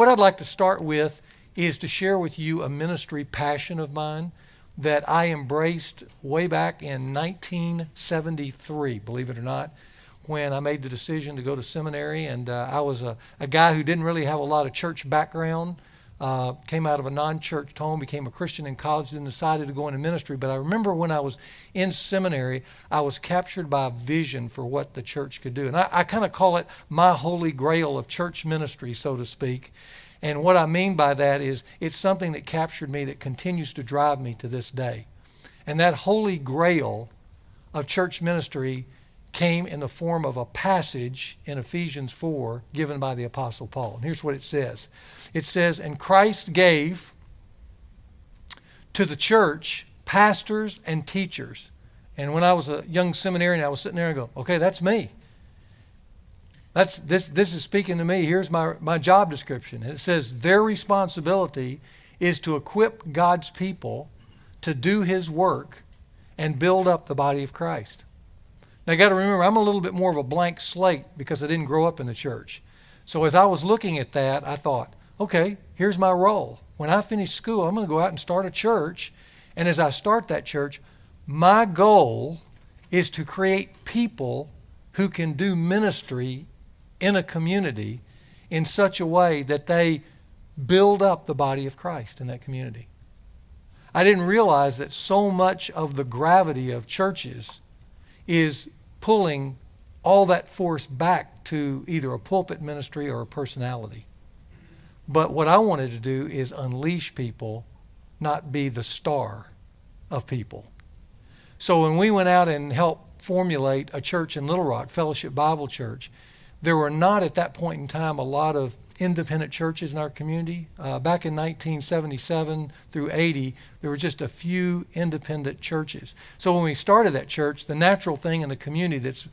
what I'd like to start with is to share with you a ministry passion of mine that I embraced way back in 1973, believe it or not, when I made the decision to go to seminary. And I was a guy who didn't really have a lot of church background, came out of a non-church home, became a Christian in college, then decided to go into ministry. But I remember when I was in seminary, I was captured by a vision for what the church could do. And I kind of call it my holy grail of church ministry, so to speak. And what I mean by that is it's something that captured me that continues to drive me to this day. And that holy grail of church ministry came in the form of a passage in Ephesians 4 given by the Apostle Paul. And here's what it says. It says, "And Christ gave to the church pastors and teachers." And when I was a young seminarian, I was sitting there and go, okay, that's me. This is speaking to me. Here's my job description. And it says their responsibility is to equip God's people to do His work and build up the body of Christ. Now you got to remember, I'm a little bit more of a blank slate because I didn't grow up in the church. So as I was looking at that, I thought, okay, here's my role. When I finish school, I'm going to go out and start a church. And as I start that church, my goal is to create people who can do ministry in a community in such a way that they build up the body of Christ in that community. I didn't realize that so much of the gravity of churches is pulling all that force back to either a pulpit ministry or a personality. But what I wanted to do is unleash people, not be the star of people. So when we went out and helped formulate a church in Little Rock, Fellowship Bible Church, there were not at that point in time a lot of independent churches in our community. Back in 1977 through 80, there were just a few independent churches. So when we started that church, the natural thing in the community that's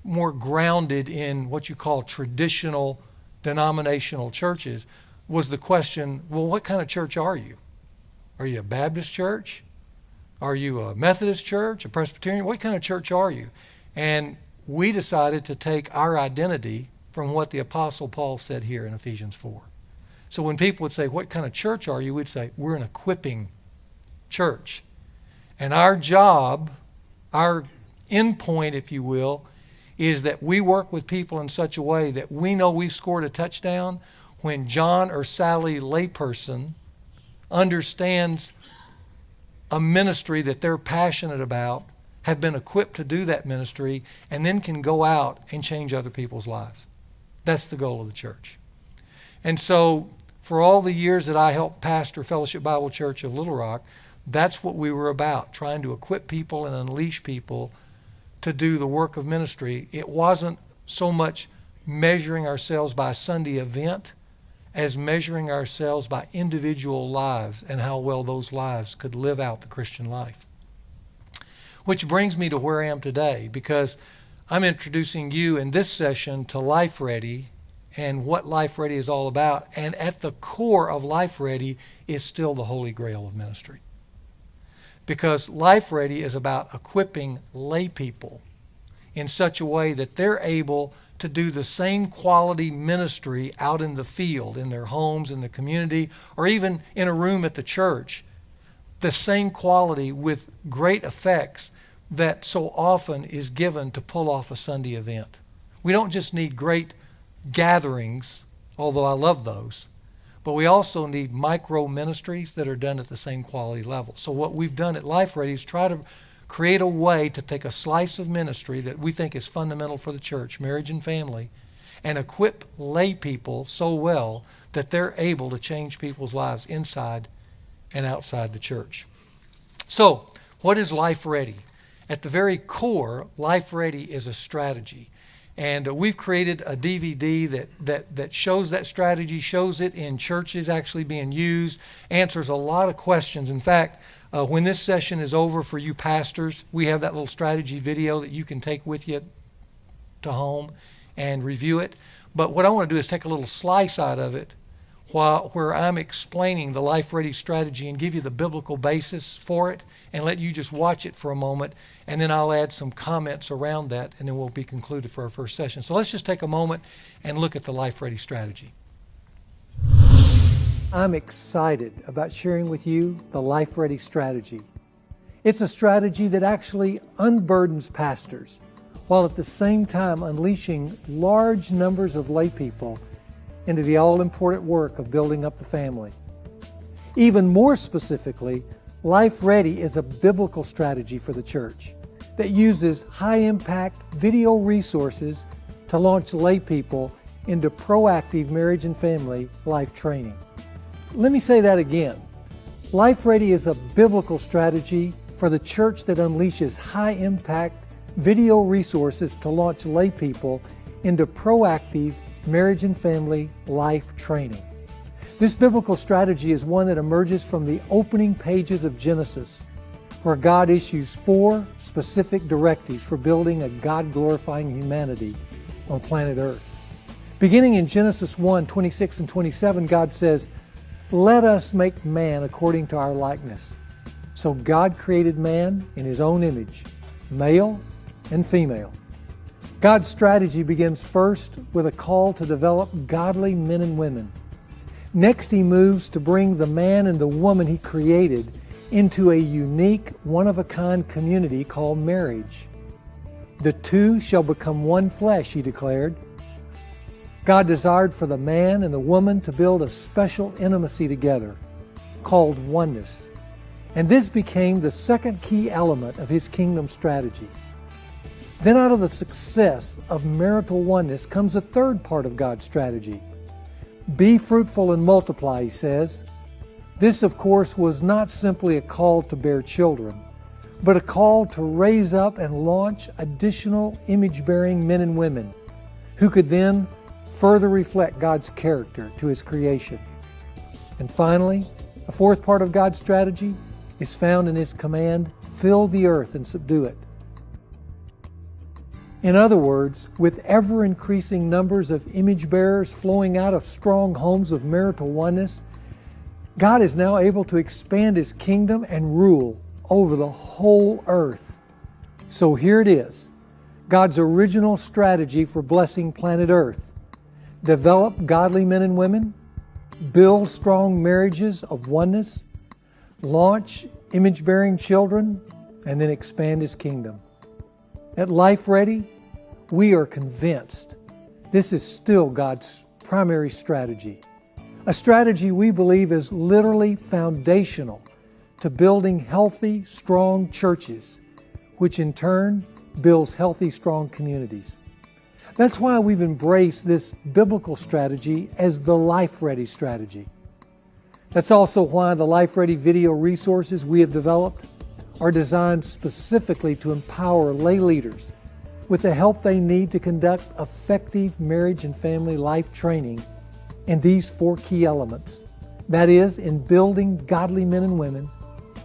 more grounded in what you call traditional denominational churches was the question, well, what kind of church are you? Are you a Baptist church? Are you a Methodist church, a Presbyterian? What kind of church are you? And we decided to take our identity from what the Apostle Paul said here in Ephesians 4. So when people would say, what kind of church are you? We'd say, we're an equipping church. And our job, our endpoint, if you will, is that we work with people in such a way that we know we've scored a touchdown when John or Sally layperson understands a ministry that they're passionate about, have been equipped to do that ministry, and then can go out and change other people's lives. That's the goal of the church. And so for all the years that I helped pastor Fellowship Bible Church of Little Rock, that's what we were about, trying to equip people and unleash people to do the work of ministry. It wasn't so much measuring ourselves by a Sunday event as measuring ourselves by individual lives and how well those lives could live out the Christian life. Which brings me to where I am today, because I'm introducing you in this session to LifeReady and what LifeReady is all about. And at the core of LifeReady is still the Holy Grail of ministry. Because LifeReady is about equipping lay people in such a way that they're able to do the same quality ministry out in the field, in their homes, in the community, or even in a room at the church. The same quality with great effects that so often is given to pull off a Sunday event. We don't just need great gatherings, although I love those, but we also need micro ministries that are done at the same quality level. So what we've done at LifeReady is try to create a way to take a slice of ministry that we think is fundamental for the church, marriage and family, and equip lay people so well that they're able to change people's lives inside and outside the church. So, what is LifeReady? At the very core, LifeReady is a strategy. And we've created a DVD that shows that strategy, shows it in churches actually being used, answers a lot of questions. In fact, when this session is over for you pastors, we have that little strategy video that you can take with you to home and review it. But what I want to do is take a little slice out of it where I'm explaining the LifeReady strategy and give you the biblical basis for it and let you just watch it for a moment, and then I'll add some comments around that, and then we'll be concluded for our first session. So let's just take a moment and look at the LifeReady strategy. I'm excited about sharing with you the LifeReady strategy. It's a strategy that actually unburdens pastors, while at the same time unleashing large numbers of lay people into the all-important work of building up the family. Even more specifically, LifeReady is a biblical strategy for the church that uses high-impact video resources to launch lay people into proactive marriage and family life training. Let me say that again. LifeReady is a biblical strategy for the church that unleashes high-impact video resources to launch lay people into proactive marriage and family life training. This biblical strategy is one that emerges from the opening pages of Genesis, where God issues 4 specific directives for building a God-glorifying humanity on planet Earth. Beginning in Genesis 1:26 and 27, God says, "Let us make man according to our likeness." So God created man in His own image, male and female. God's strategy begins first with a call to develop godly men and women. Next, He moves to bring the man and the woman He created into a unique, one-of-a-kind community called marriage. "The two shall become one flesh," He declared. God desired for the man and the woman to build a special intimacy together called oneness. And this became the second key element of His kingdom strategy. Then out of the success of marital oneness comes a third part of God's strategy. "Be fruitful and multiply," He says. This, of course, was not simply a call to bear children, but a call to raise up and launch additional image-bearing men and women who could then further reflect God's character to His creation. And finally, a fourth part of God's strategy is found in His command, "Fill the earth and subdue it." In other words, with ever-increasing numbers of image bearers flowing out of strong homes of marital oneness, God is now able to expand His kingdom and rule over the whole earth. So here it is, God's original strategy for blessing planet Earth. Develop godly men and women, build strong marriages of oneness, launch image-bearing children, and then expand His kingdom. At LifeReady, we are convinced this is still God's primary strategy, a strategy we believe is literally foundational to building healthy, strong churches, which in turn builds healthy, strong communities. That's why we've embraced this biblical strategy as the LifeReady strategy. That's also why the LifeReady video resources we have developed are designed specifically to empower lay leaders with the help they need to conduct effective marriage and family life training in these 4 key elements. That is, in building godly men and women,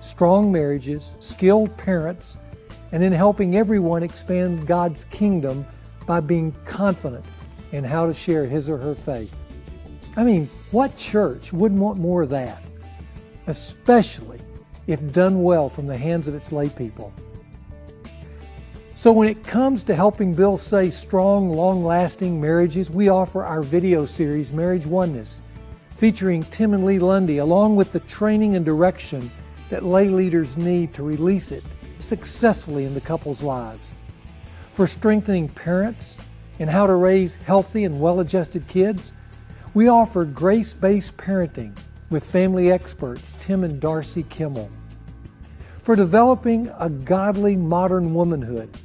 strong marriages, skilled parents, and in helping everyone expand God's kingdom by being confident in how to share his or her faith. I mean, what church wouldn't want more of that? Especially if done well from the hands of its lay people. So when it comes to helping build, say, strong, long-lasting marriages, we offer our video series, Marriage Oneness, featuring Tim and Lee Lundy, along with the training and direction that lay leaders need to release it successfully in the couple's lives. For strengthening parents and how to raise healthy and well-adjusted kids, we offer grace-based parenting with family experts Tim and Darcy Kimmel. For developing a godly modern womanhood,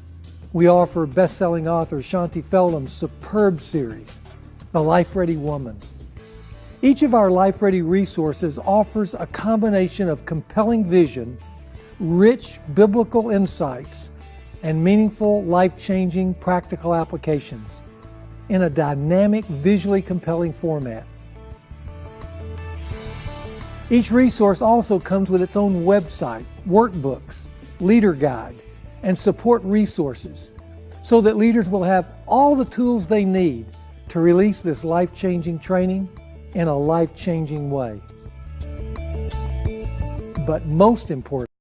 we offer best-selling author Shaunti Feldham's superb series, The LifeReady Woman. Each of our LifeReady resources offers a combination of compelling vision, rich biblical insights, and meaningful, life-changing practical applications in a dynamic, visually compelling format. Each resource also comes with its own website, workbooks, leader guide, and support resources so that leaders will have all the tools they need to release this life-changing training in a life-changing way. But most important,